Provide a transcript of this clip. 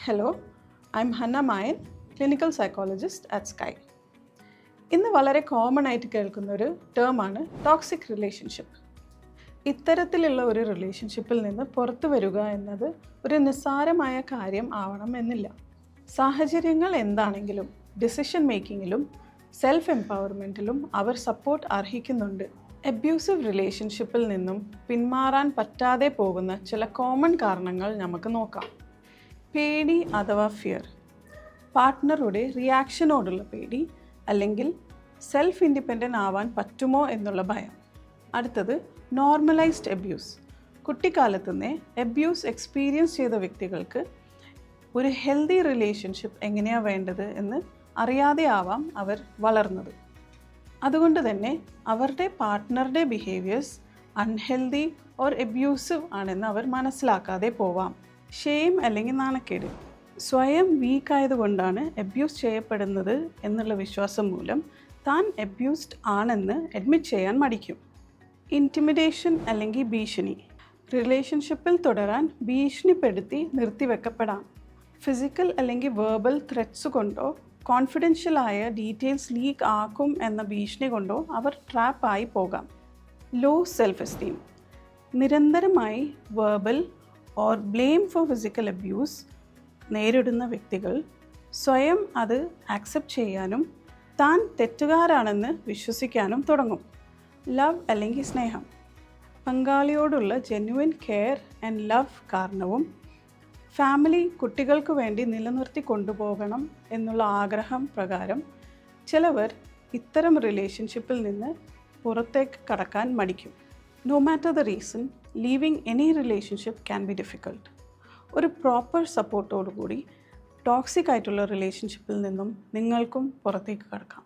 Hello, I'm Hannah Mayan, clinical psychologist at Sky. ഇന്ന് വളരെ common ആയിട്ട് കേൾക്കുന്ന ഒരു ടേമാണ് ടോക്സിക് റിലേഷൻഷിപ്പ്. ഇത്തരത്തിലുള്ള ഒരു റിലേഷൻഷിപ്പിൽ നിന്ന് പുറത്തു വരിക എന്നത് ഒരു നിസ്സാരമായ കാര്യം ആവണം എന്നില്ല. സാഹചര്യങ്ങൾ എന്താണെങ്കിലും ഡിസിഷൻ മേക്കിങ്ങിലും സെൽഫ് എംപവർമെൻറ്റിലും അവർ സപ്പോർട്ട് അർഹിക്കുന്നുണ്ട്. അബ്യൂസീവ് റിലേഷൻഷിപ്പിൽ നിന്നും പിന്മാറാൻ പറ്റാതെ പോകുന്ന ചില കോമൺ കാരണങ്ങൾ നമുക്ക് നോക്കാം. പേടി അഥവാ ഫിയർ, പാർട്ട്ണറുടെ റിയാക്ഷനോടുള്ള പേടി അല്ലെങ്കിൽ സെൽഫ് ഇൻഡിപെൻഡൻ്റ് ആവാൻ പറ്റുമോ എന്നുള്ള ഭയം. അടുത്തത് നോർമലൈസ്ഡ് അബ്യൂസ്. കുട്ടിക്കാലത്തു നിന്നേ അബ്യൂസ് എക്സ്പീരിയൻസ് ചെയ്ത വ്യക്തികൾക്ക് ഒരു ഹെൽത്തി റിലേഷൻഷിപ്പ് എങ്ങനെയാണ് വേണ്ടത് എന്ന് അറിയാതെ ആവാം അവർ വളർന്നത്. അതുകൊണ്ട് തന്നെ അവരുടെ പാർട്ട്ണറുടെ ബിഹേവിയേഴ്സ് അൺഹെൽത്തി ഓർ അബ്യൂസീവ് ആണെന്ന് അവർ മനസ്സിലാക്കാതെ പോവാം. ഷെയിം അല്ലെങ്കിൽ നാണക്കേട്, സ്വയം വീക്കായതുകൊണ്ടാണ് അബ്യൂസ് ചെയ്യപ്പെടുന്നത് എന്നുള്ള വിശ്വാസം മൂലം താൻ അബ്യൂസ്ഡ് ആണെന്ന് അഡ്മിറ്റ് ചെയ്യാൻ മടിക്കും. ഇൻറ്റിമിഡേഷൻ അല്ലെങ്കിൽ ഭീഷണി, റിലേഷൻഷിപ്പിൽ തുടരാൻ ഭീഷണിപ്പെടുത്തി നിർത്തിവെക്കപ്പെടാം. ഫിസിക്കൽ അല്ലെങ്കിൽ വെർബൽ ത്രെറ്റ്സ് കൊണ്ടോ കോൺഫിഡൻഷ്യലായ ഡീറ്റെയിൽസ് ലീക്ക് ആക്കും എന്ന ഭീഷണി കൊണ്ടോ അവർ ട്രാപ്പായി പോകാം. ലോ സെൽഫ് എസ്റ്റീം, നിരന്തരമായി verbal or blame four physical abuse നേരിടുന്ന വ്യക്തികൾ സ്വയം അത് ആക്സെപ്റ്റ് ചെയ്യാനും താൻ തെറ്റുകാരാണെന്ന് വിശ്വസിക്കാനും തുടങ്ങും. ലവ് അല്ലെങ്കിൽ സ്നേഹം, പങ്കാളിയോടുള്ള ജെന്യുവൻ കെയർ ആൻഡ് ലവ് കാരണവും ഫാമിലി കുട്ടികൾക്ക് വേണ്ടി നിലനിർത്തി കൊണ്ടുപോകണം എന്നുള്ള ആഗ്രഹം പ്രകാരം ചിലവർ ഇത്തരം റിലേഷൻഷിപ്പിൽ നിന്ന് പുറത്തേക്ക് കടക്കാൻ മടിക്കും. No matter the reason, leaving any relationship can be difficult. ഒരു പ്രോപ്പർ സപ്പോർട്ടോടു കൂടി ടോക്സിക് ആയിട്ടുള്ള റിലേഷൻഷിപ്പിൽ നിന്നും നിങ്ങൾക്കും പുറത്തേക്ക് കടക്കാം.